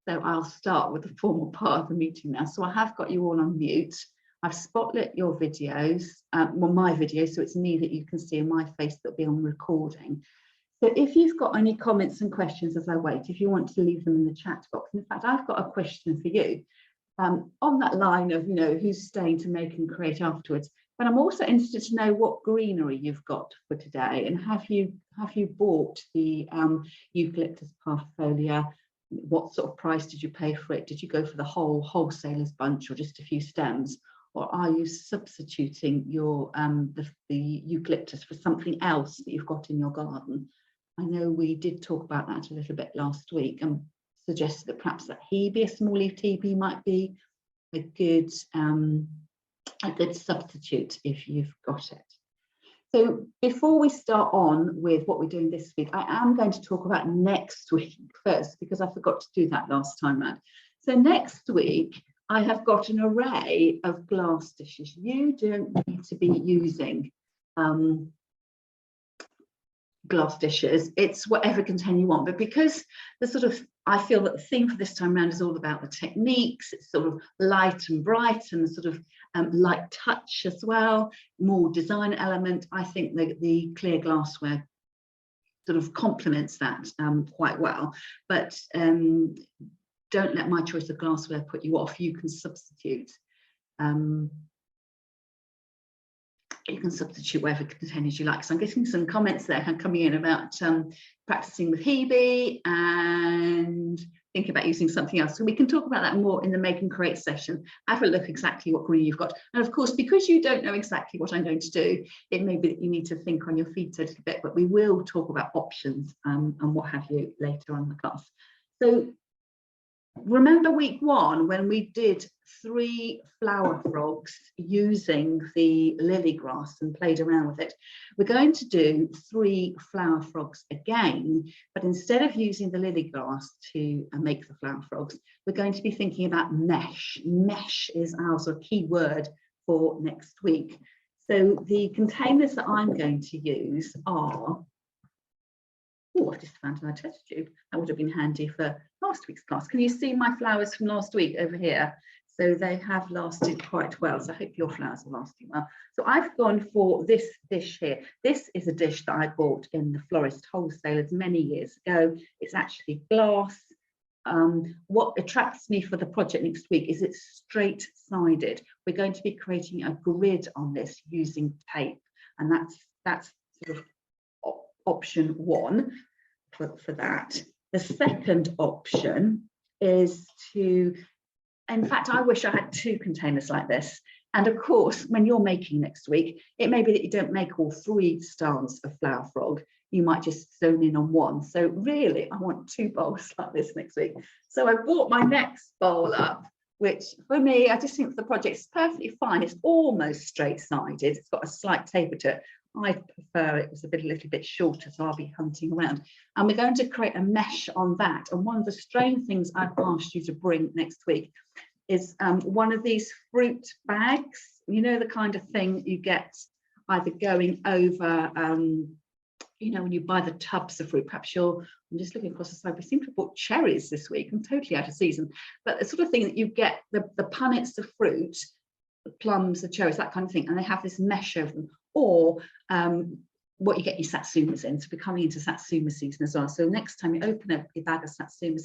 So I'll start with the formal part of the meeting now. So I have got you all on mute. I've spotlit your videos, well, my video, so it's me that you can see in my face that'll be on recording. So if you've got any comments and questions as I wait, if you want to leave them in the chat box. In fact, I've got a question for you on that line of, who's staying to make and create afterwards. But I'm also interested to know what greenery you've got for today, and have you bought the eucalyptus parvifolia? What sort of price did you pay for it? Did you go for the whole wholesaler's bunch or just a few stems? Or are you substituting your the eucalyptus for something else that you've got in your garden? I know we did talk about that a little bit last week and suggested that perhaps that hebe, a small leaf hebe, might be a good substitute if you've got it. So before we start on with what we're doing this week, I am going to talk about next week first, because I forgot to do that last time round. So next week, I have got an array of glass dishes. You don't need to be using glass dishes. It's whatever container you want. But because I feel that the theme for this time around is all about the techniques, it's sort of light and bright and sort of light touch as well, more design element. I think the clear glassware sort of complements that quite well. But don't let my choice of glassware put you off. You can substitute. You can substitute whatever containers you like. So I'm getting some comments there coming in about practicing with hebe and think about using something else. So we can talk about that more in the make and create session. Have a look exactly what green you've got. And of course, because you don't know exactly what I'm going to do, it may be that you need to think on your feet a little bit, but we will talk about options and what have you later on in the class. So remember week 1 when we did 3 flower frogs using the lily grass and played around with it? We're going to do 3 flower frogs again, but instead of using the lily grass to make the flower frogs, we're going to be thinking about mesh. Mesh is our sort of key word for next week. So the containers that I'm going to use are, oh, I've just found my test tube. That would have been handy for last week's class. Can you see my flowers from last week over here? So they have lasted quite well. So I hope your flowers are lasting well. So I've gone for this dish here. This is a dish that I bought in the Florist wholesalers many years ago. It's actually glass. What attracts me for the project next week is it's straight-sided. We're going to be creating a grid on this using tape, and that's sort of option 1 for that. The second option is to, in fact, I wish I had 2 containers like this. And of course, when you're making next week, it may be that you don't make all 3 styles of flower frog. You might just zone in on 1. So really, I want 2 bowls like this next week. So I brought my next bowl up, which for me, I just think for the project is perfectly fine. It's almost straight-sided. It's got a slight taper to it. I prefer it was a little bit shorter, so I'll be hunting around. And we're going to create a mesh on that. And one of the strange things I've asked you to bring next week is one of these fruit bags. You know, the kind of thing you get either going over, when you buy the tubs of fruit. Perhaps I'm just looking across the side, we seem to have bought cherries this week. I'm totally out of season. But the sort of thing that you get, the punnets of fruit, the plums, the cherries, that kind of thing, and they have this mesh over them. Or what you get your satsumas in. So we're coming into satsuma season as well. So next time you open up your bag of satsumas,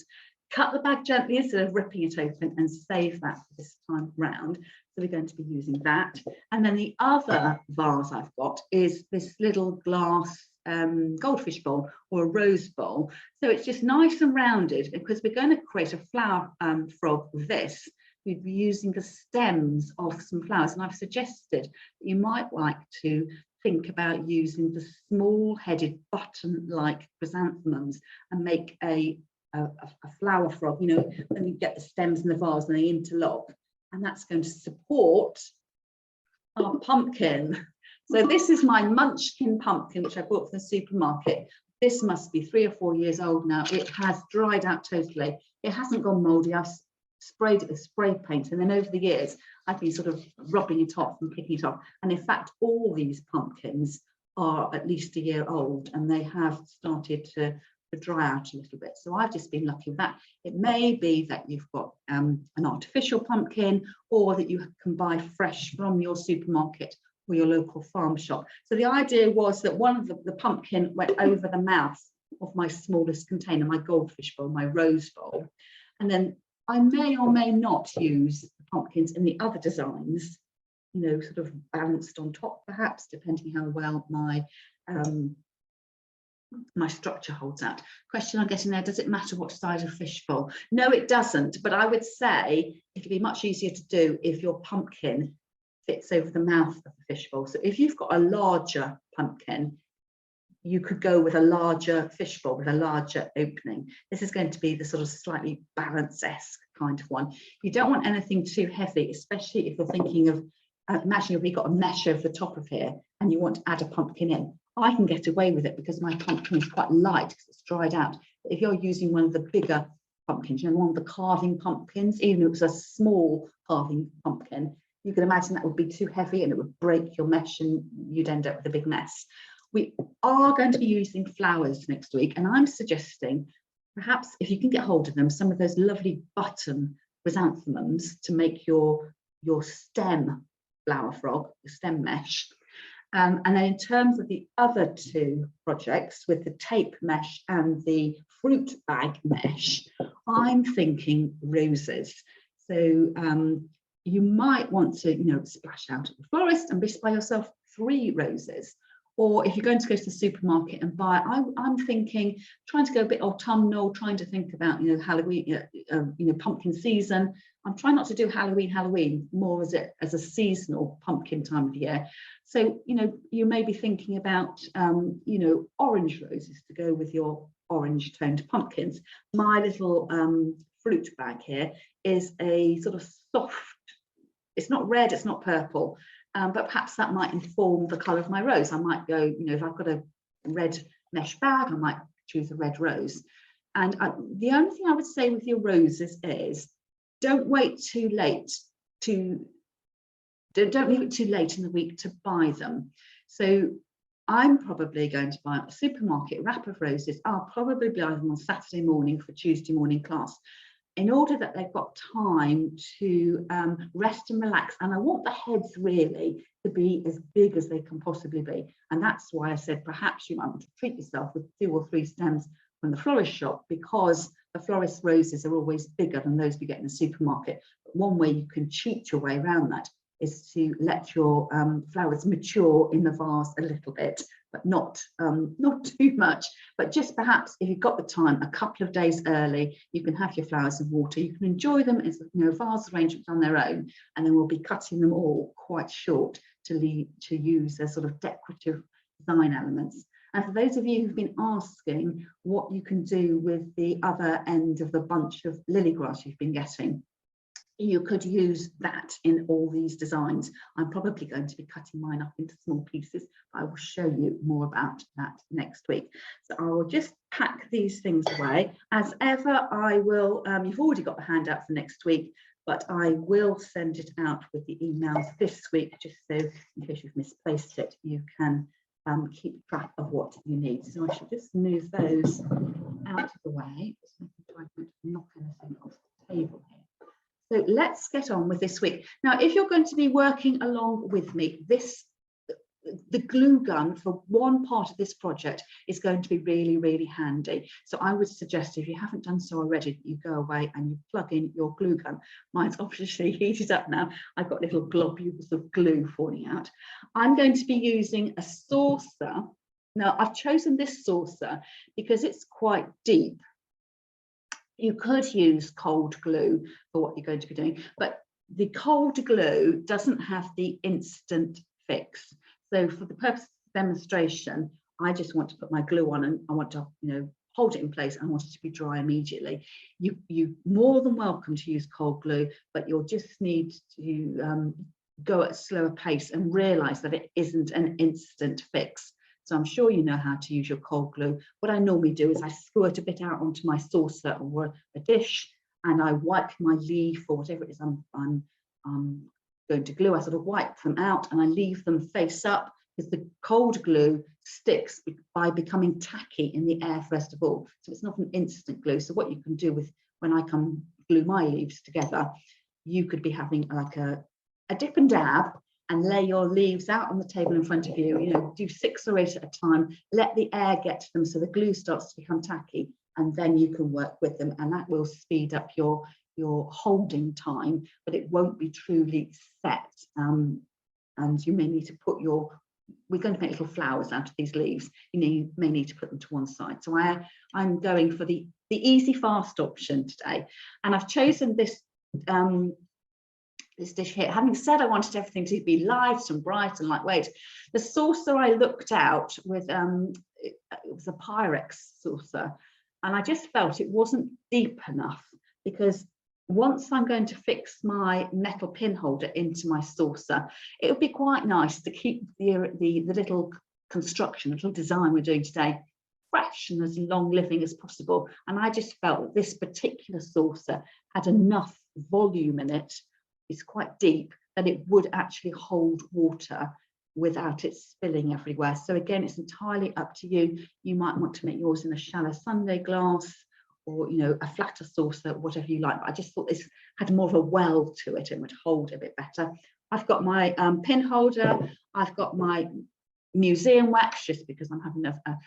cut the bag gently instead of ripping it open, and save that for this time round. So we're going to be using that. And then the other vase I've got is this little glass goldfish bowl or a rose bowl. So it's just nice and rounded, because we're going to create a flower frog with this. We'd be using the stems of some flowers, and I've suggested that you might like to think about using the small-headed button-like chrysanthemums and make a flower frog. You know, when you get the stems in the vase and they interlock, and that's going to support our pumpkin. So this is my Munchkin pumpkin, which I bought from the supermarket. This must be 3 or 4 years old now. It has dried out totally. It hasn't gone mouldy. I've sprayed it with spray paint, and then over the years I've been sort of rubbing it off and picking it off, and in fact all these pumpkins are at least a year old, and they have started to to dry out a little bit. So I've just been lucky with that. It may be that you've got an artificial pumpkin, or that you can buy fresh from your supermarket or your local farm shop. So the idea was that one of the pumpkin went over the mouth of my smallest container, my goldfish bowl, my rose bowl. And then I may or may not use the pumpkins in the other designs, you know, sort of balanced on top, perhaps, depending how well my my structure holds out. Question I'm getting there, does it matter what size of fishbowl? No, it doesn't, but I would say it'd be much easier to do if your pumpkin fits over the mouth of the fishbowl. So if you've got a larger pumpkin, you could go with a larger fishbowl with a larger opening. This is going to be the sort of slightly balance-esque kind of one. You don't want anything too heavy, especially if you're thinking of, imagine if we've got a mesh over the top of here and you want to add a pumpkin in. I can get away with it because my pumpkin is quite light because it's dried out. But if you're using one of the bigger pumpkins, you know, one of the carving pumpkins, even if it was a small carving pumpkin, you can imagine that would be too heavy and it would break your mesh and you'd end up with a big mess. We are going to be using flowers next week, and I'm suggesting perhaps if you can get hold of them, some of those lovely button chrysanthemums to make your stem flower frog, the stem mesh. And then in terms of the other two projects with the tape mesh and the fruit bag mesh, I'm thinking roses. So you might want to, you know, splash out at the florist and buy yourself 3 roses. Or if you're going to go to the supermarket and buy, I'm thinking, trying to go a bit autumnal, trying to think about, you know, Halloween, you know, pumpkin season. I'm trying not to do Halloween, more as a seasonal pumpkin time of year. So, you know, you may be thinking about, you know, orange roses to go with your orange toned pumpkins. My little fruit bag here is a sort of soft, it's not red, it's not purple, but perhaps that might inform the colour of my rose. I might go, you know, if I've got a red mesh bag, I might choose a red rose. And the only thing I would say with your roses is, don't wait too late don't leave it too late in the week to buy them. So I'm probably going to buy a supermarket wrap of roses. I'll probably buy them on Saturday morning for Tuesday morning class, in order that they've got time to rest and relax. And I want the heads really to be as big as they can possibly be. And that's why I said perhaps you might want to treat yourself with 2 or 3 stems from the florist shop, because the florist roses are always bigger than those we get in the supermarket. But one way you can cheat your way around that is to let your flowers mature in the vase a little bit, but not too much. But just perhaps, if you've got the time, a couple of days early, you can have your flowers in water. You can enjoy them as, you know, vase arrangements on their own, and then we'll be cutting them all quite short to use as sort of decorative design elements. And for those of you who've been asking what you can do with the other end of the bunch of lily grass you've been getting, you could use that in all these designs. I'm probably going to be cutting mine up into small pieces. I will show you more about that next week. So I will just pack these things away. As ever, I will, you've already got the handout for next week, but I will send it out with the emails this week, just so in case you've misplaced it, you can keep track of what you need. So I should just move those out of the way, just making sure I don't knock anything off the table here. So let's get on with this week. Now, if you're going to be working along with me, the glue gun for one part of this project is going to be really, really handy. So I would suggest, if you haven't done so already, that you go away and you plug in your glue gun. Mine's obviously heated up now. I've got little globules of glue falling out. I'm going to be using a saucer. Now, I've chosen this saucer because it's quite deep. You could use cold glue for what you're going to be doing, but the cold glue doesn't have the instant fix. So for the purpose of the demonstration, I just want to put my glue on and I want to, you know, hold it in place. I want it to be dry immediately. You're more than welcome to use cold glue, but you'll just need to go at a slower pace and realize that it isn't an instant fix. So I'm sure you know how to use your cold glue. What I normally do is I squirt a bit out onto my saucer or a dish, and I wipe my leaf or whatever it is I'm going to glue. I sort of wipe them out and I leave them face up, because the cold glue sticks by becoming tacky in the air first of all. So it's not an instant glue. So what you can do with, when I come glue my leaves together, you could be having like a dip and dab and lay your leaves out on the table in front of you, you know, do 6 or 8 at a time, let the air get to them so the glue starts to become tacky, and then you can work with them, and that will speed up your holding time, but it won't be truly set. And you may need to put your, we're going to make little flowers out of these leaves, you may need to put them to one side. So I'm going for the easy, fast option today. And I've chosen this this dish here. Having said I wanted everything to be light and bright and lightweight, the saucer I looked out with, it was a Pyrex saucer, and I just felt it wasn't deep enough, because once I'm going to fix my metal pin holder into my saucer, it would be quite nice to keep the little construction, the little design we're doing today, fresh and as long living as possible. And I just felt that this particular saucer had enough volume in it, it's quite deep, that it would actually hold water without it spilling everywhere. So again, it's entirely up to you. You might want to make yours in a shallow sundae glass, or, you know, a flatter saucer, whatever you like. But I just thought this had more of a well to it and would hold a bit better. I've got my pin holder. I've got my museum wax, just because I'm having a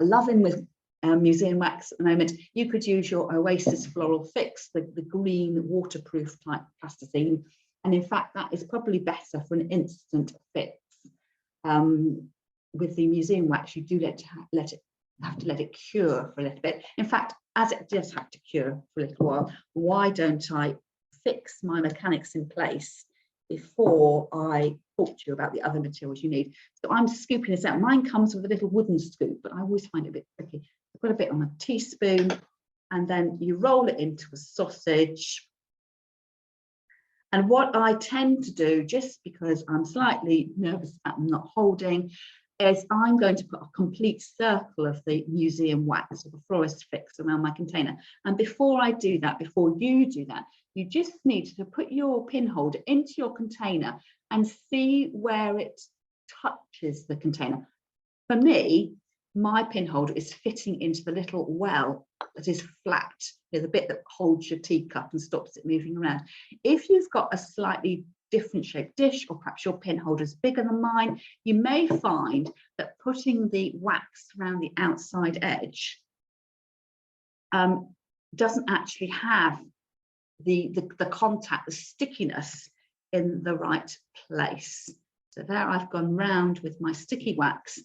loving with museum wax at the moment. You could use your Oasis Floral Fix, the green waterproof type plasticine. And in fact, that is probably better for an instant fix. With the museum wax, you do have to let it cure for a little bit. In fact, as it does have to cure for a little while, why don't I fix my mechanics in place before I talk to you about the other materials you need? So I'm scooping this out. Mine comes with a little wooden scoop, but I always find it a bit tricky. I've got a bit on a teaspoon, and then you roll it into a sausage. And what I tend to do, just because I'm slightly nervous about not holding, is I'm going to put a complete circle of the museum wax or the Florist Fix around my container. And before I do that, before you do that, you just need to put your pin holder into your container and see where it touches the container. For me, my pin holder is fitting into the little well that is flat, you know, the bit that holds your teacup and stops it moving around. If you've got a slightly different shaped dish, or perhaps your pin holder is bigger than mine, you may find that putting the wax around the outside edge doesn't actually have the contact, the stickiness in the right place. So there I've gone round with my sticky wax,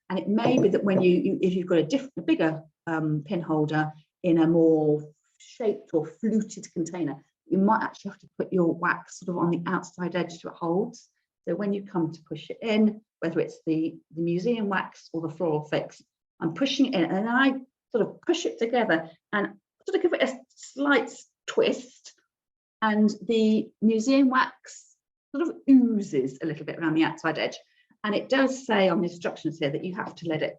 and it may be that when if you've got a bigger pin holder in a more shaped or fluted container, you might actually have to put your wax sort of on the outside edge so it holds. So when you come to push it in, whether it's the museum wax or the Floral Fix, I'm pushing it in, and then I sort of push it together and sort of give it a slight twist, and the museum wax sort of oozes a little bit around the outside edge. And it does say on the instructions here that you have to let it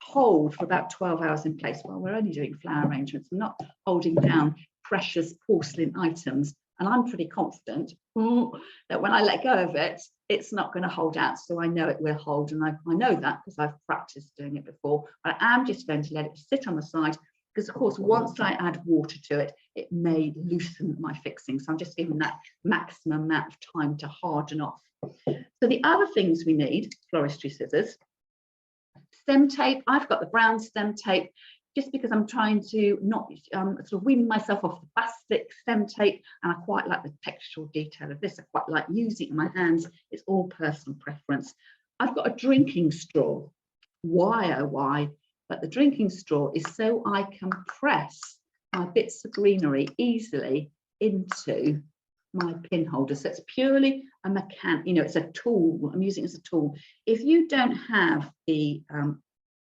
hold for about 12 hours in place. Well, we're only doing flower arrangements, we're not holding down precious porcelain items, and I'm pretty confident that when I let go of it, it's not going to hold out. So I know it will hold, and I know that because I've practiced doing it before. But I am just going to let it sit on the side, because of course once I add water to it, it may loosen my fixing. So I'm just giving that maximum amount of time to harden off. So the other things we need: floristry scissors, stem tape. I've got the brown stem tape, just because I'm trying to not sort of wean myself off the plastic stem tape, and I quite like the textural detail of this. I quite like using it in my hands. It's all personal preference. I've got a drinking straw. Why, oh why? But the drinking straw is so I can press my bits of greenery easily into my pin holder. So it's purely a you know, it's a tool. I'm using it as a tool. If you don't have a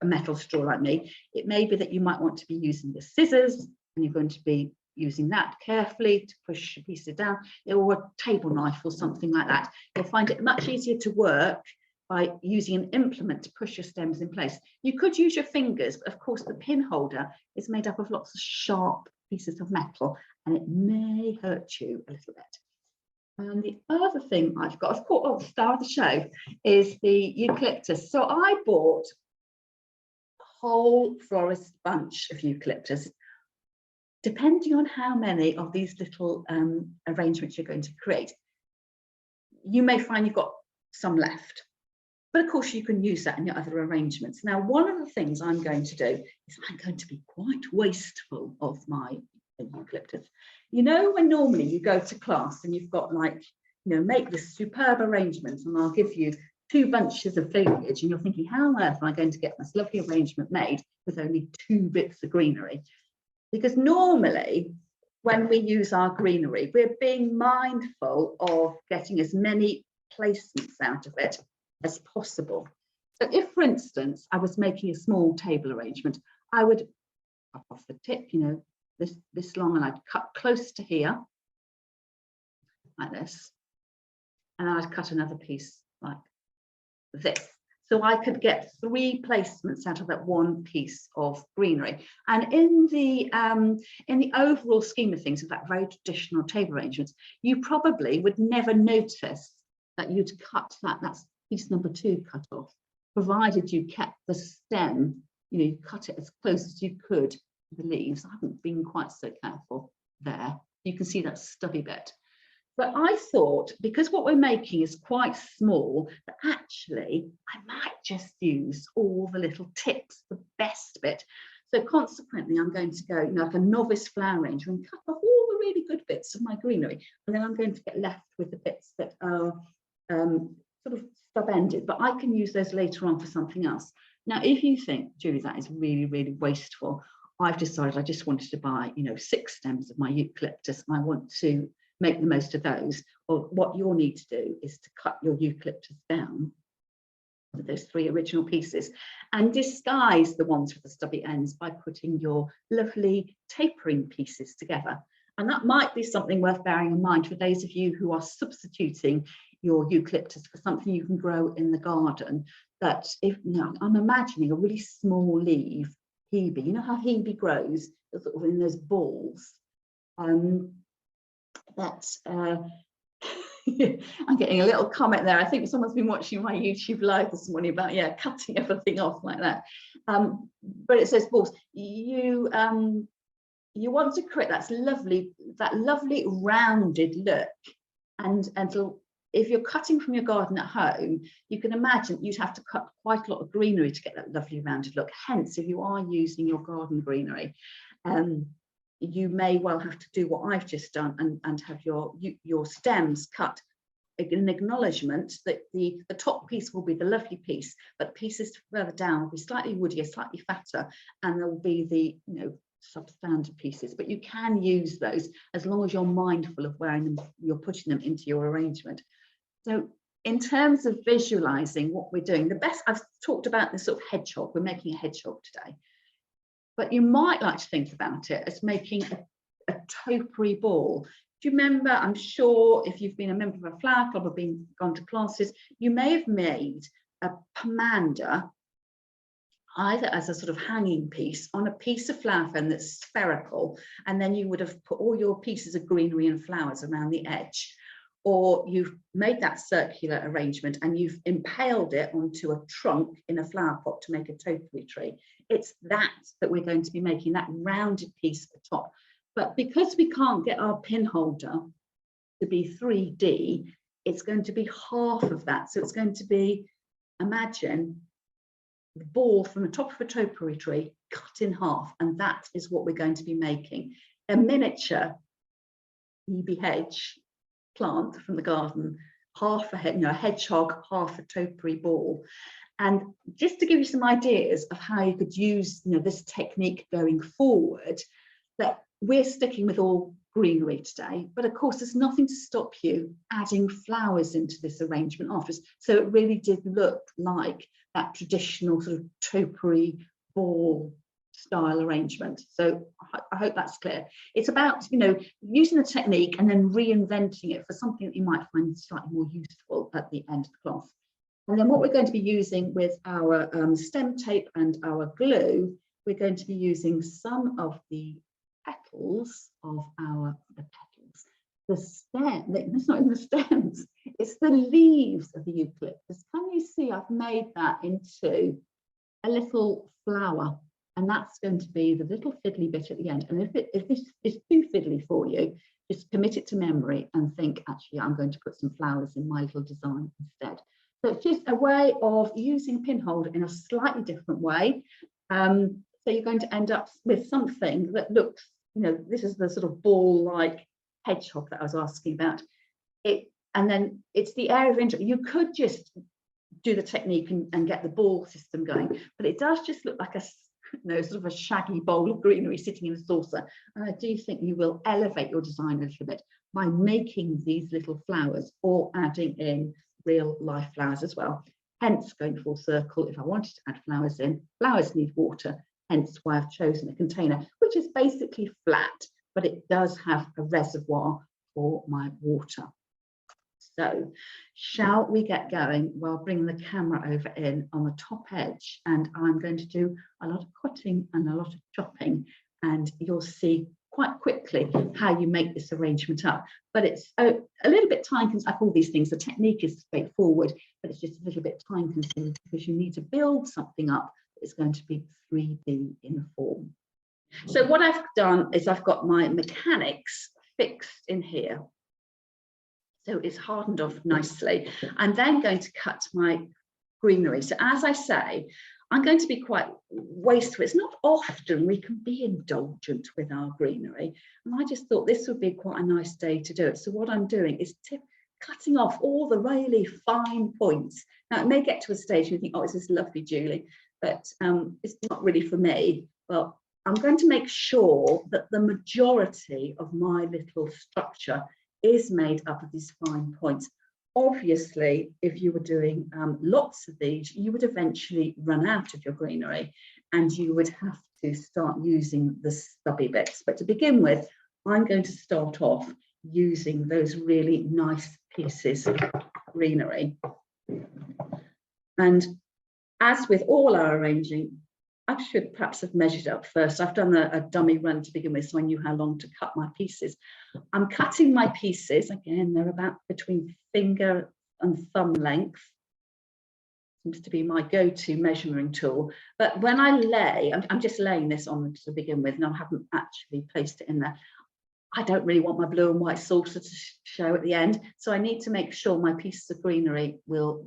metal straw like me, it may be that you might want to be using the scissors, and you're going to be using that carefully to push pieces down, or a table knife or something like that. You'll find it much easier to work by using an implement to push your stems in place. You could use your fingers, but of course the pin holder is made up of lots of sharp pieces of metal, and it may hurt you a little bit. And the other thing I've got, of course, the star of the show is the eucalyptus. So I bought a whole Florist bunch of eucalyptus. Depending on how many of these little arrangements you're going to create, you may find you've got some left. But of course, you can use that in your other arrangements. Now, one of the things I'm going to do is I'm going to be quite wasteful of my eucalyptus. You know, when normally you go to class and you've got like, you know, make this superb arrangement and I'll give you 2 bunches of foliage and you're thinking, how on earth am I going to get this lovely arrangement made with only 2 bits of greenery? Because normally when we use our greenery, we're being mindful of getting as many placements out of it as possible. So if, for instance, I was making a small table arrangement, I would cut off the tip, you know, this long, and I'd cut close to here, like this, and then I'd cut another piece like this. So I could get 3 placements out of that 1 piece of greenery. And in the overall scheme of things, of that very traditional table arrangements, you probably would never notice that you'd cut that. That's piece number 2 cut off, provided you kept the stem, you know, you cut it as close as you could to the leaves. I haven't been quite so careful there. You can see that stubby bit. But I thought, because what we're making is quite small, that actually I might just use all the little tips, the best bit. So consequently, I'm going to go, you know, like a novice flower arranger and cut off all the really good bits of my greenery. And then I'm going to get left with the bits that are sort of stub-ended, but I can use those later on for something else. Now, if you think, Julie, that is really, really wasteful, I've decided I just wanted to buy, you know, 6 stems of my eucalyptus and I want to make the most of those. Or what you'll need to do is to cut your eucalyptus down with those 3 original pieces and disguise the ones with the stubby ends by putting your lovely tapering pieces together. And that might be something worth bearing in mind for those of you who are substituting your eucalyptus for something you can grow in the garden. That if, you know, I'm imagining a really small leaf hebe, you know how hebe grows sort of in those balls. I'm getting a little comment there. I think someone's been watching my YouTube live this morning about, yeah, cutting everything off like that. But it says balls. You want to create that lovely rounded look, and so if you're cutting from your garden at home, you can imagine you'd have to cut quite a lot of greenery to get that lovely rounded look. Hence, if you are using your garden greenery, you may well have to do what I've just done and have your stems cut in acknowledgement that the top piece will be the lovely piece, but pieces further down will be slightly woodier, slightly fatter, and there will be the, you know, substandard pieces. But you can use those as long as you're mindful of where you're putting them into your arrangement. So in terms of visualizing what we're doing, the best, I've talked about this sort of hedgehog. We're making a hedgehog today. But you might like to think about it as making a topiary ball. Do you remember, I'm sure if you've been a member of a flower club or gone to classes, you may have made a pomander either as a sort of hanging piece on a piece of flower fern that's spherical, and then you would have put all your pieces of greenery and flowers around the edge. Or you've made that circular arrangement and you've impaled it onto a trunk in a flower pot to make a topiary tree. It's that we're going to be making, that rounded piece at the top. But because we can't get our pin holder to be 3D, it's going to be half of that. So it's going to be, imagine the ball from the top of a topiary tree cut in half, and that is what we're going to be making. A miniature hebe hedge plant from the garden, half a head, you know, a hedgehog, half a topiary ball. And just to give you some ideas of how you could use, you know, this technique going forward, that we're sticking with all greenery today, but of course there's nothing to stop you adding flowers into this arrangement afterwards. So it really did look like that traditional sort of topiary ball style arrangement. So I hope that's clear. It's about, you know, using the technique and then reinventing it for something that you might find slightly more useful at the end of the class. And then what we're going to be using with our stem tape and our glue, we're going to be using some of the petals of the petals the stem, it's not even the stems, it's the leaves of the eucalyptus. Can you see I've made that into a little flower, and that's going to be the little fiddly bit at the end. And if this is too fiddly for you, just commit it to memory and think, actually, I'm going to put some flowers in my little design instead. So it's just a way of using pin holder in a slightly different way. So you're going to end up with something that looks, you know, this is the sort of ball-like hedgehog that I was asking about. And then it's the area of interest. You could just do the technique and get the ball system going, but it does just look like a, you know, sort of a shaggy bowl of greenery sitting in a saucer. And I do think you will elevate your design a little bit by making these little flowers or adding in real life flowers as well. Hence going full circle. If I wanted to add flowers in, flowers need water, hence why I've chosen a container, which is basically flat, but it does have a reservoir for my water. So shall we get going? Well, I'll bring the camera over in on the top edge, and I'm going to do a lot of cutting and a lot of chopping, and you'll see quite quickly how you make this arrangement up. But it's a little bit time consuming. Like all these things, the technique is straightforward, but it's just a little bit time consuming because you need to build something up that's going to be 3D in form. So what I've done is I've got my mechanics fixed in here. So it's hardened off nicely. I'm then going to cut my greenery. So as I say, I'm going to be quite wasteful. It's not often we can be indulgent with our greenery. And I just thought this would be quite a nice day to do it. So what I'm doing is cutting off all the really fine points. Now it may get to a stage where you think, oh, this is lovely, Julie, but it's not really for me. Well, I'm going to make sure that the majority of my little structure is made up of these fine points. Obviously, if you were doing lots of these, you would eventually run out of your greenery and you would have to start using the stubby bits. But to begin with, I'm going to start off using those really nice pieces of greenery. And as with all our arranging, I should perhaps have measured up first. I've done a dummy run to begin with, so I knew how long to cut my pieces. I'm cutting my pieces, again, they're about between finger and thumb length. Seems to be my go-to measuring tool. But when I lay, I'm just laying this on to begin with, and I haven't actually placed it in there. I don't really want my blue and white saucer to show at the end, so I need to make sure my pieces of greenery will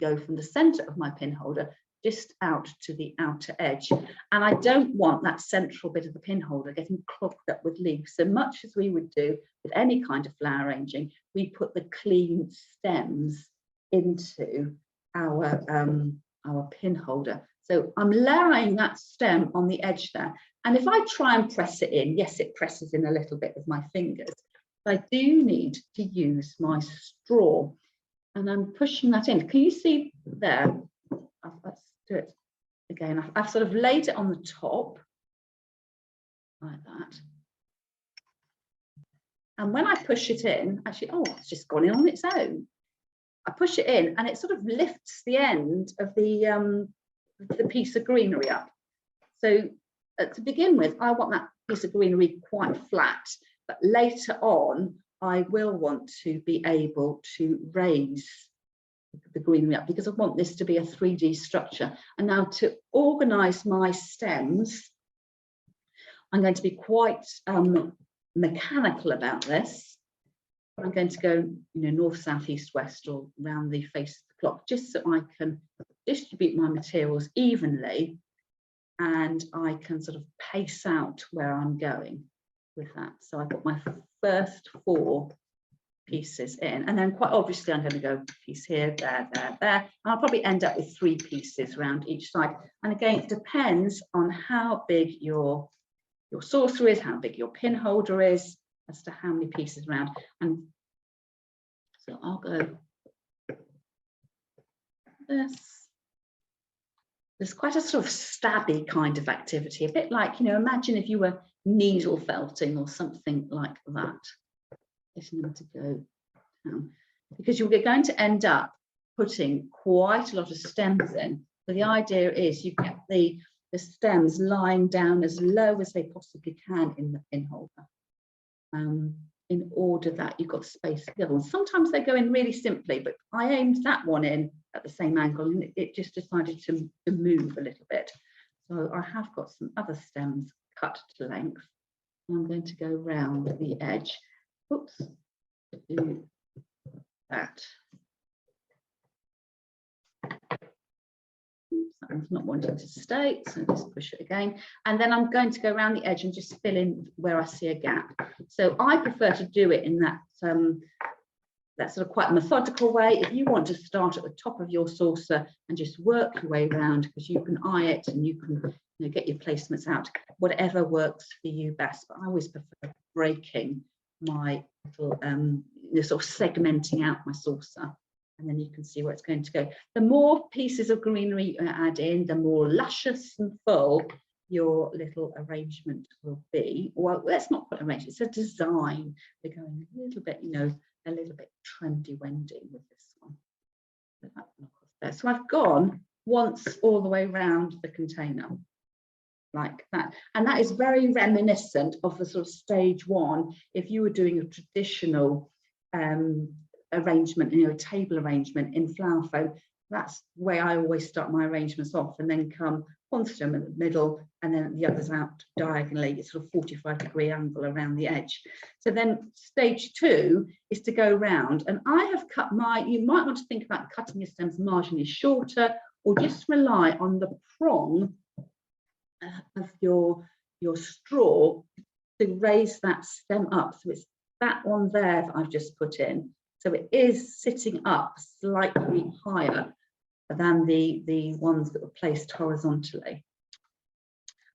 go from the center of my pin holder just out to the outer edge. And I don't want that central bit of the pin holder getting clogged up with leaves. So much as we would do with any kind of flower arranging, we put the clean stems into our pin holder. So I'm layering that stem on the edge there. And if I try and press it in, yes, it presses in a little bit with my fingers, but I do need to use my straw. And I'm pushing that in. Can you see there? Let's do it again. I've sort of laid it on the top like that. And when I push it in, actually, oh, it's just gone in on its own. I push it in and it sort of lifts the end of the piece of greenery up. So to begin with, I want that piece of greenery quite flat, but later on, I will want to be able to raise the greenery up because I want this to be a 3D structure. And now to organize my stems, I'm going to be quite mechanical about this. I'm going to go, north, south, east, west, or around the face of the clock, just so I can distribute my materials evenly and I can sort of pace out where I'm going with that. So I put my first 4 pieces in, and then quite obviously I'm going to go piece here, there, there, there, and I'll probably end up with 3 pieces around each side. And again, it depends on how big your saucer is, how big your pin holder is, as to how many pieces around. And so I'll go this. There's quite a sort of stabby kind of activity, a bit like, imagine if you were needle felting or something like that. Getting them to go down, because you're going to end up putting quite a lot of stems in. So the idea is you get the stems lying down as low as they possibly can in the pin holder. in order that you've got space for the other ones. Sometimes they go in really simply, but I aimed that one in at the same angle and it just decided to move a little bit. So I have got some other stems cut to length. I'm going to go round the edge. Oops, do that. It's not wanting to stay, so just push it again. And then I'm going to go around the edge and just fill in where I see a gap. So I prefer to do it in that that sort of quite methodical way. If you want to start at the top of your saucer and just work your way around, because you can eye it and you can get your placements out, whatever works for you best. But I always prefer breaking my little sort of segmenting out my saucer, and then you can see where it's going to go. The more pieces of greenery you add in, the more luscious and full your little arrangement will be. Well, let's not put arrangement, it's a design. We're going a little bit, a little bit trendy-wendy with this one. So I've gone once all the way around the container, like that. And that is very reminiscent of the sort of stage one. If you were doing a traditional arrangement, a table arrangement in flower foam, that's the way I always start my arrangements off, and then come one stem in the middle and then the others out diagonally. It's sort of 45-degree angle around the edge. So then stage two is to go round, and I have cut you might want to think about cutting your stems marginally shorter, or just rely on the prong of your straw to raise that stem up. So it's that one there that I've just put in. So it is sitting up slightly higher than the ones that were placed horizontally.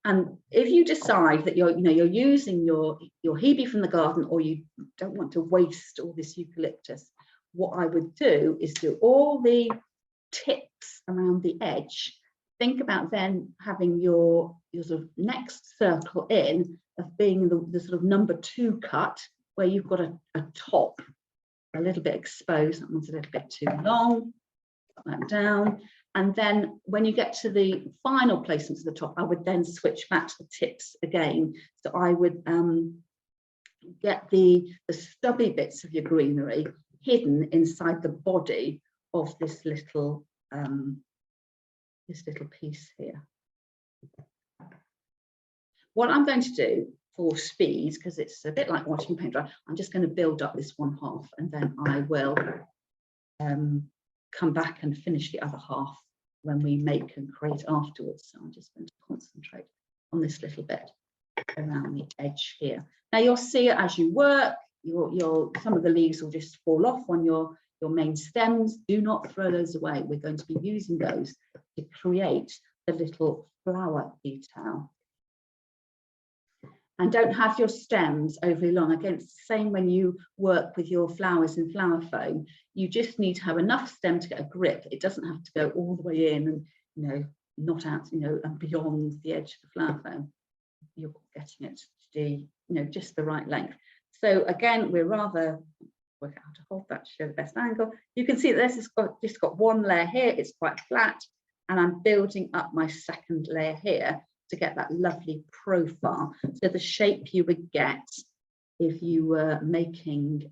And if you decide that you're using your hebe from the garden, or you don't want to waste all this eucalyptus, what I would do is do all the tips around the edge. Think about then having your sort of next circle in of being the sort of number 2 cut, where you've got a top a little bit exposed. That one's a little bit too long. Put that down. And then when you get to the final placements at the top, I would then switch back to the tips again. So I would get the stubby bits of your greenery hidden inside the body of this little piece here. What I'm going to do for speed, because it's a bit like watching paint dry, I'm just going to build up this one half, and then I will come back and finish the other half when we make and create afterwards. So I'm just going to concentrate on this little bit around the edge here. Now you'll see it as you work, some of the leaves will just fall off on your main stems. Do not throw those away. We're going to be using those to create the little flower detail. And don't have your stems overly long. Again, it's the same when you work with your flowers in flower foam. You just need to have enough stem to get a grip. It doesn't have to go all the way in and not out, and beyond the edge of the flower foam. You're getting it to be, just the right length. So again, we're rather work out how to hold that to show the best angle. You can see that this has just got one layer here. It's quite flat, and I'm building up my second layer here to get that lovely profile. So the shape you would get if you were making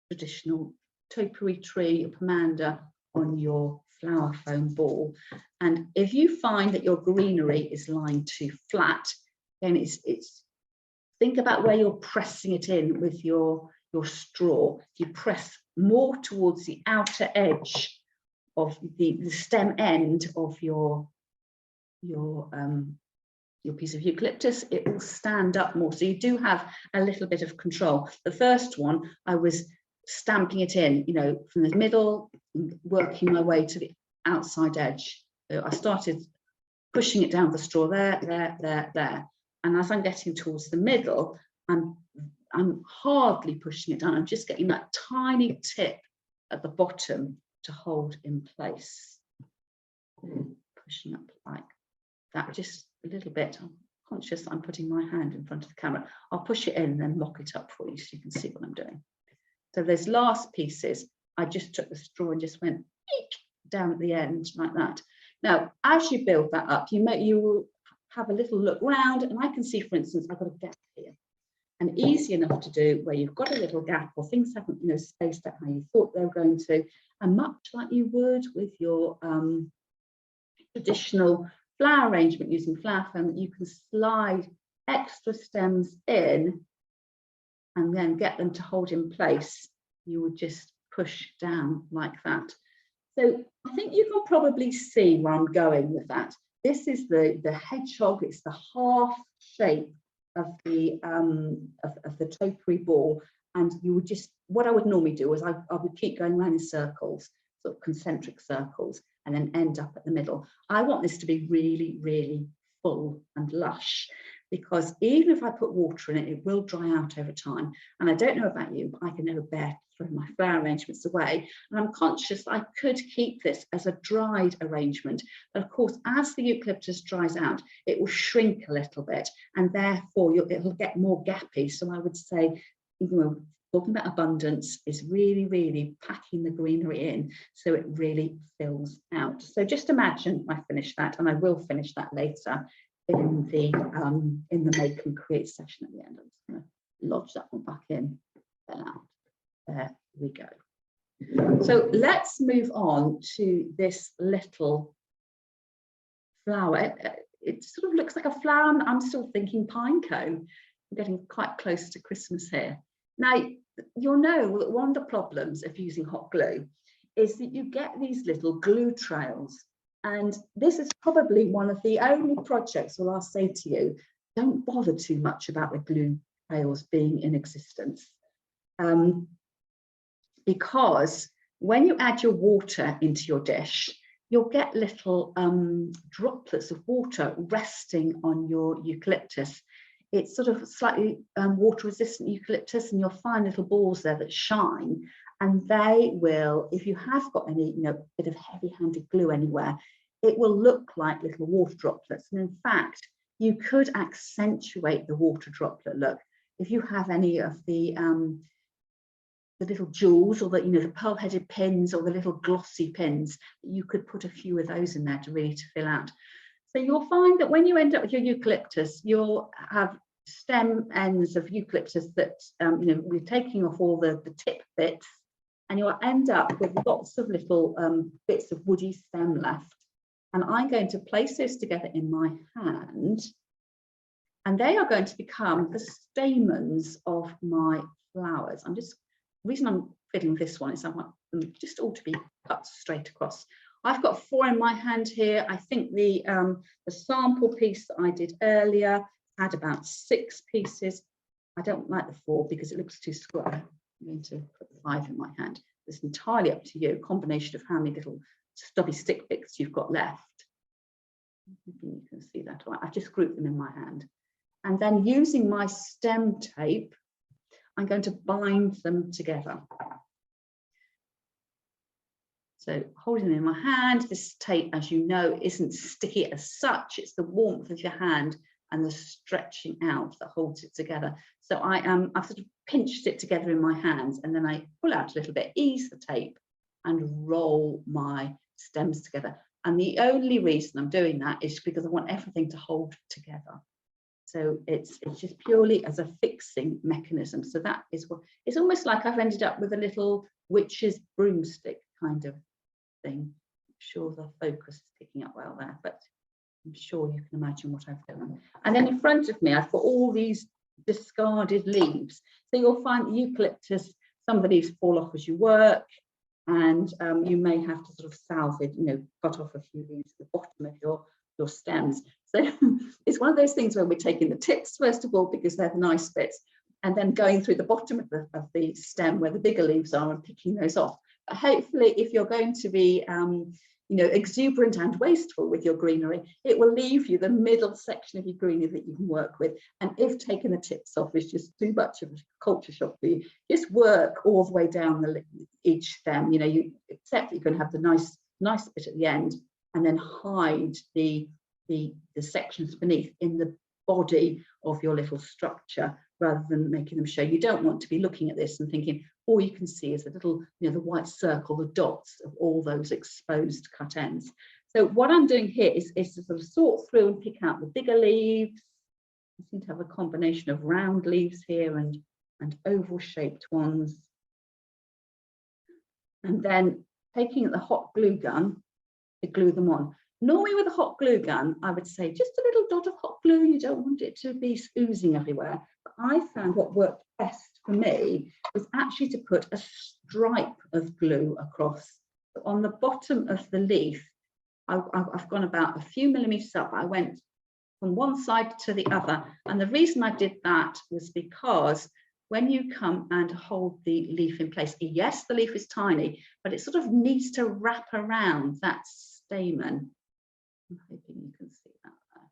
traditional topiary tree or pomander on your flower foam ball. And if you find that your greenery is lying too flat, then it's think about where you're pressing it in with your straw. You press more towards the outer edge of the stem end of your piece of eucalyptus. It will stand up more, so you do have a little bit of control. The first one, I was stamping it in, from the middle, working my way to the outside edge. So I started pushing it down the straw there, and as I'm getting towards the middle, I'm hardly pushing it down. I'm just getting that tiny tip at the bottom to hold in place. Pushing up like that, just a little bit. I'm conscious I'm putting my hand in front of the camera. I'll push it in and then mock it up for you so you can see what I'm doing. So those last pieces, I just took the straw and just went down at the end like that. Now, as you build that up, you will have a little look round, and I can see, for instance, I've got a gap here. and easy enough to do, where you've got a little gap or things haven't, you know, spaced out how you thought they were going to, and much like you would with your traditional flower arrangement using flower foam, you can slide extra stems in and then get them to hold in place. You would just push down like that. So I think you can probably see where I'm going with that. This is the hedgehog. It's the half shape of the topiary ball, and you would just, what I would normally do is I would keep going around in circles, sort of concentric circles, and then end up at the middle. I want this to be really, really full and lush, because even if I put water in it, it will dry out over time. And I don't know about you, but I can never bear to throw my flower arrangements away. And I'm conscious I could keep this as a dried arrangement. But of course, as the eucalyptus dries out, it will shrink a little bit, and therefore it'll get more gappy. So I would say, you know, talking about abundance is really, really packing the greenery in so it really fills out. So just imagine I finish that, and I will finish that later in the make and create session at the end. I'm just going to lodge that one back in. There we go. So let's move on to this little flower. It sort of looks like a flower. I'm still thinking pine cone. I'm getting quite close to Christmas here. Now, you'll know that one of the problems of using hot glue is that you get these little glue trails. And this is probably one of the only projects where I'll say to you, don't bother too much about the glue trails being in existence. Because when you add your water into your dish, you'll get little droplets of water resting on your eucalyptus. It's sort of slightly water resistant eucalyptus, and you'll find little balls there that shine, and they will, if you have got any, you know, bit of heavy-handed glue anywhere, it will look like little water droplets. And in fact, you could accentuate the water droplet look if you have any of the little jewels, or the, you know, the pearl-headed pins, or the little glossy pins. You could put a few of those in there to really fill out. So you'll find that when you end up with your eucalyptus, you'll have stem ends of eucalyptus that, you know, we're taking off all the tip bits, and you'll end up with lots of little bits of woody stem left. And I'm going to place those together in my hand, and they are going to become the stamens of my flowers. The reason I'm fitting this one is I want them just all to be cut straight across. I've got 4 in my hand here. I think the sample piece that I did earlier had about 6 pieces. I don't like the 4 because it looks too square. I'm going to put 5 in my hand. It's entirely up to you, a combination of how many little stubby stick bits you've got left. You can see that. I've just grouped them in my hand. And then using my stem tape, I'm going to bind them together. So holding them in my hand, this tape, as you know, isn't sticky as such. It's the warmth of your hand and the stretching out that holds it together. So I've sort of pinched it together in my hands, and then I pull out a little bit, ease the tape, and roll my stems together. And the only reason I'm doing that is because I want everything to hold together. So it's just purely as a fixing mechanism. So that is what it's almost like I've ended up with a little witch's broomstick kind of thing. I'm sure the focus is picking up well there, but I'm sure you can imagine what I've done. And then in front of me, I've got all these discarded leaves. So you'll find the eucalyptus, some of the leaves fall off as you work, and you may have to sort of salvage, you know, cut off a few leaves at the bottom of your stems. So it's one of those things where we're taking the tips first of all, because they're the nice bits, and then going through the bottom of the stem where the bigger leaves are and picking those off. But hopefully, if you're going to be you know, exuberant and wasteful with your greenery, it will leave you the middle section of your greenery that you can work with. And if taking the tips off is just too much of a culture shock for you, just work all the way down each stem. You know, you accept that you're going to have the nice bit at the end, and then hide the sections beneath in the body of your little structure, rather than making them show. You don't want to be looking at this and thinking all you can see is the little, you know, the white circle, the dots of all those exposed cut ends. So what I'm doing here is to sort of sort through and pick out the bigger leaves, I seem to have a combination of round leaves here and oval shaped ones. And then taking the hot glue gun to glue them on. Normally with a hot glue gun, I would say just a little dot of hot glue. You don't want it to be oozing everywhere. But I found what worked best for me was actually to put a stripe of glue across. So on the bottom of the leaf, I've gone about a few millimeters up. I went from one side to the other. And the reason I did that was because when you come and hold the leaf in place, yes, the leaf is tiny, but it sort of needs to wrap around that stamen. I'm hoping you can see that there.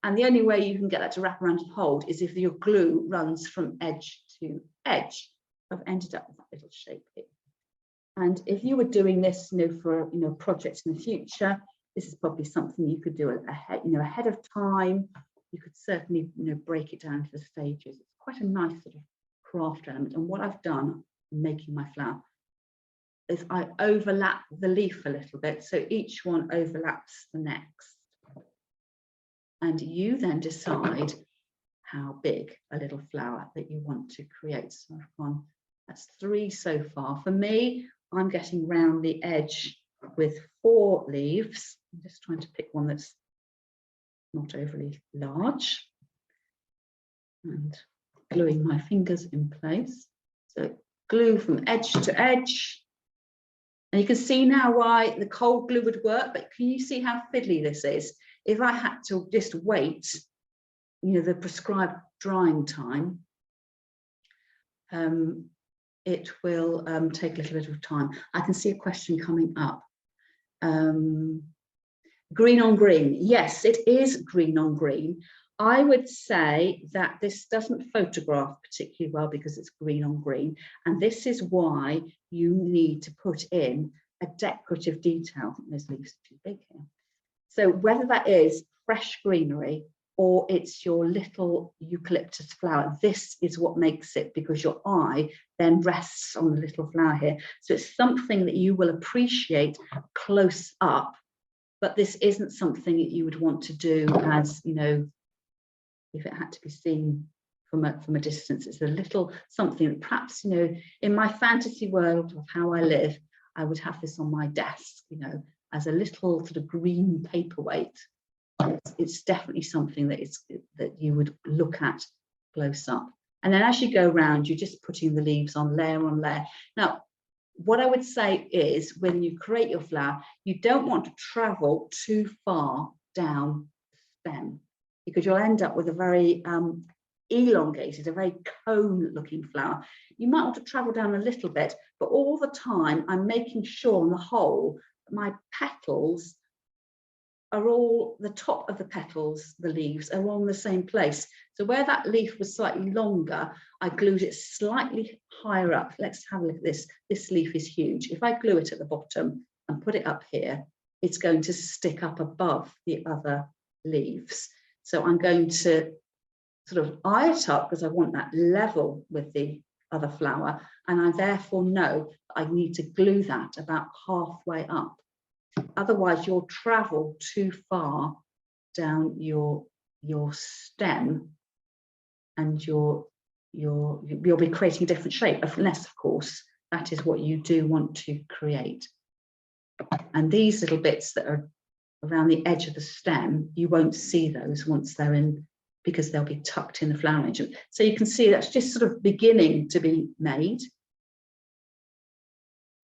And the only way you can get that to wrap around and hold is if your glue runs from edge to edge. I've ended up with that little shape here. And if you were doing this, for projects in the future, this is probably something you could do ahead of time. You could certainly, break it down to the stages. It's quite a nice sort of craft element. And what I've done in making my flower is I overlap the leaf a little bit, so each one overlaps the next. And you then decide how big a little flower that you want to create. So I've gone, that's 3 so far. For me, I'm getting round the edge with 4 leaves. I'm just trying to pick one that's not overly large. And gluing my fingers in place. So glue from edge to edge. And you can see now why the cold glue would work, but can you see how fiddly this is? If I had to just wait, the prescribed drying time, it will take a little bit of time. I can see a question coming up. Green on green. Yes, it is green on green. I would say that this doesn't photograph particularly well because it's green on green. And this is why you need to put in a decorative detail. I think those leaves are too big here. So whether that is fresh greenery or it's your little eucalyptus flower, this is what makes it, because your eye then rests on the little flower here. So it's something that you will appreciate close up, but this isn't something that you would want to do as, if it had to be seen from a distance. It's a little something that perhaps, in my fantasy world of how I live, I would have this on my desk, as a little sort of green paperweight. It's definitely something that you would look at close up. And then as you go around, you're just putting the leaves on layer on layer. Now, what I would say is when you create your flower, you don't want to travel too far down the stem, because you'll end up with a very elongated, a very cone-looking flower. You might want to travel down a little bit, but all the time I'm making sure on the whole that my petals are all, the top of the petals, the leaves, are all in the same place. So where that leaf was slightly longer, I glued it slightly higher up. Let's have a look at this. This leaf is huge. If I glue it at the bottom and put it up here, it's going to stick up above the other leaves. So I'm going to sort of eye it up because I want that level with the other flower. And I therefore know I need to glue that about halfway up. Otherwise, you'll travel too far down your stem, and you'll be creating a different shape, unless, of course, that is what you do want to create. And these little bits that are around the edge of the stem, you won't see those once they're in, because they'll be tucked in the flower arrangement. So you can see that's just sort of beginning to be made.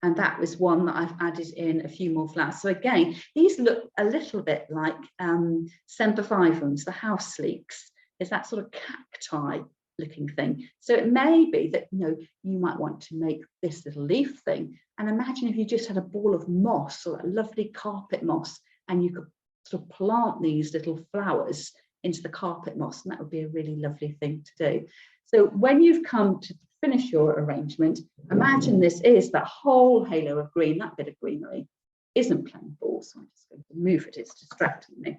And that was one that I've added in a few more flowers. So again, these look a little bit like sempervivums, the house leeks. There's that sort of cacti looking thing. So it may be that you might want to make this little leaf thing. And imagine if you just had a ball of moss or a lovely carpet moss, and you could sort of plant these little flowers into the carpet moss, and that would be a really lovely thing to do. So when you've come to finish your arrangement, imagine this is that whole halo of green. That bit of greenery isn't playing ball, so I'm just going to move it, it's distracting me.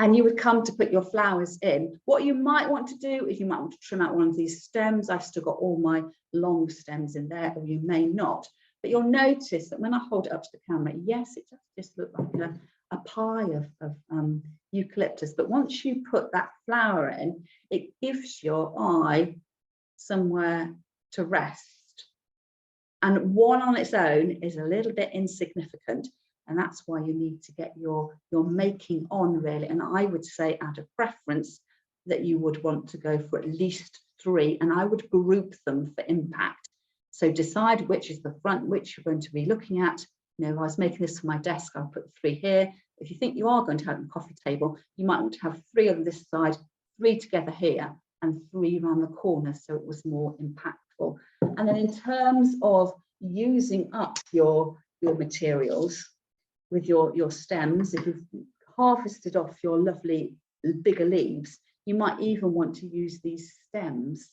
And you would come to put your flowers in. What you might want to do is you might want to trim out one of these stems. I've still got all my long stems in there, or you may not. But you'll notice that when I hold it up to the camera, yes, it does just look like a pie of eucalyptus. But once you put that flower in, it gives your eye somewhere to rest. And one on its own is a little bit insignificant. And that's why you need to get your making on, really. And I would say, out of preference, that you would want to go for at least 3, and I would group them for impact. So decide which is the front, which you're going to be looking at. You know, if I was making this for my desk, I'll put 3 here. If you think you are going to have a coffee table, you might want to have 3 on this side, 3 together here, and 3 around the corner, so it was more impactful. And then in terms of using up your materials with your stems, if you've harvested off your lovely bigger leaves, you might even want to use these stems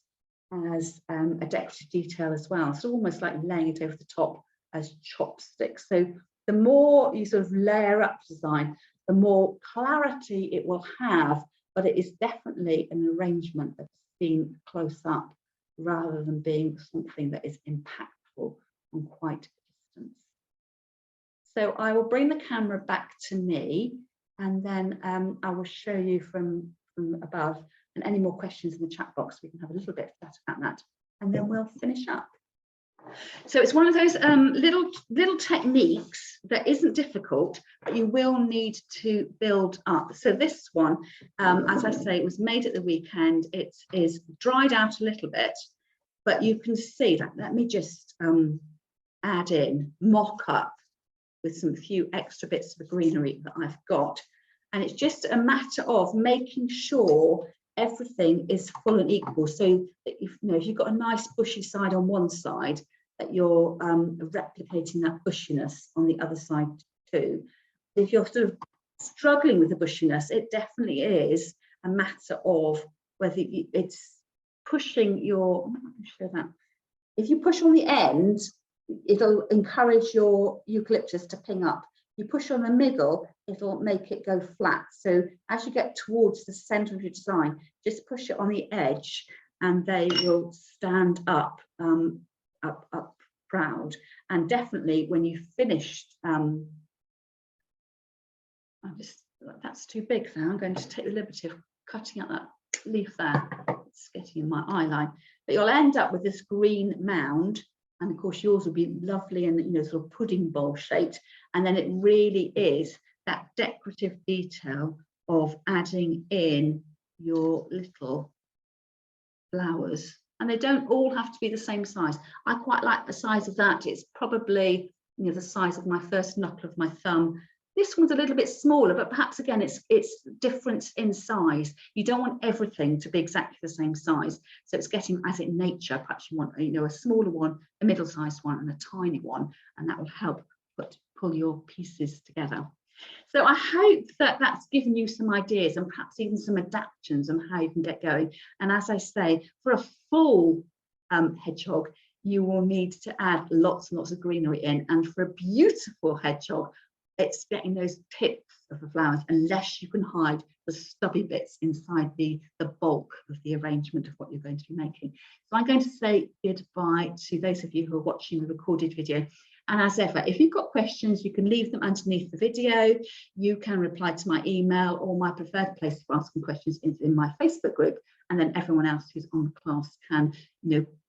as a decorative detail as well. So almost like laying it over the top as chopsticks. So the more you sort of layer up design, the more clarity it will have, but it is definitely an arrangement that's seen close up rather than being something that is impactful from quite a distance. So I will bring the camera back to me, and then I will show you from above, and any more questions in the chat box, we can have a little bit of chat about that, and then we'll finish up. So it's one of those little techniques that isn't difficult, but you will need to build up. So this one, as I say, it was made at the weekend. It is dried out a little bit, but you can see that. Let me just add in, mock up with some few extra bits of greenery that I've got. And it's just a matter of making sure everything is full and equal. So that if you've got a nice bushy side on one side, that you're replicating that bushiness on the other side too. If you're sort of struggling with the bushiness, it definitely is a matter of whether it's pushing your, let me show that. If you push on the end, it'll encourage your eucalyptus to ping up. You push on the middle, it'll make it go flat. So as you get towards the center of your design, just push it on the edge and they will stand up, up proud. And definitely when you've finished, that's too big now. I'm going to take the liberty of cutting out that leaf there. It's getting in my eye line. But you'll end up with this green mound. And of course, yours will be lovely and sort of pudding bowl shaped. And then it really is that decorative detail of adding in your little flowers. And they don't all have to be the same size. I quite like the size of that. It's probably the size of my first knuckle of my thumb. This one's a little bit smaller, but perhaps again, it's difference in size. You don't want everything to be exactly the same size. So it's getting as in nature. Perhaps you want a smaller one, a middle-sized one, and a tiny one, and that will help pull your pieces together. So I hope that that's given you some ideas and perhaps even some adaptations on how you can get going. And as I say, for a full hedgehog, you will need to add lots and lots of greenery in. And for a beautiful hedgehog, it's getting those tips of the flowers, unless you can hide the stubby bits inside the bulk of the arrangement of what you're going to be making. So I'm going to say goodbye to those of you who are watching the recorded video. And as ever, if you've got questions, you can leave them underneath the video. You can reply to my email, or my preferred place for asking questions is in my Facebook group. And then everyone else who's on the class can,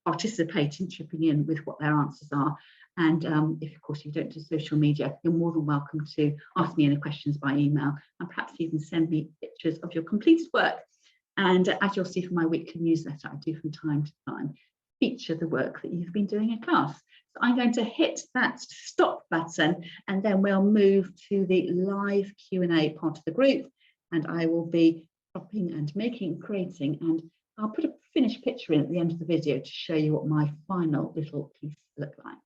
participate in chipping in with what their answers are. And if, of course, you don't do social media, you're more than welcome to ask me any questions by email, and perhaps even send me pictures of your completed work. And as you'll see from my weekly newsletter, I do from time to time feature the work that you've been doing in class. So I'm going to hit that stop button, and then we'll move to the live Q&A part of the group, and I will be cropping and making, creating, and I'll put a finished picture in at the end of the video to show you what my final little piece looks like.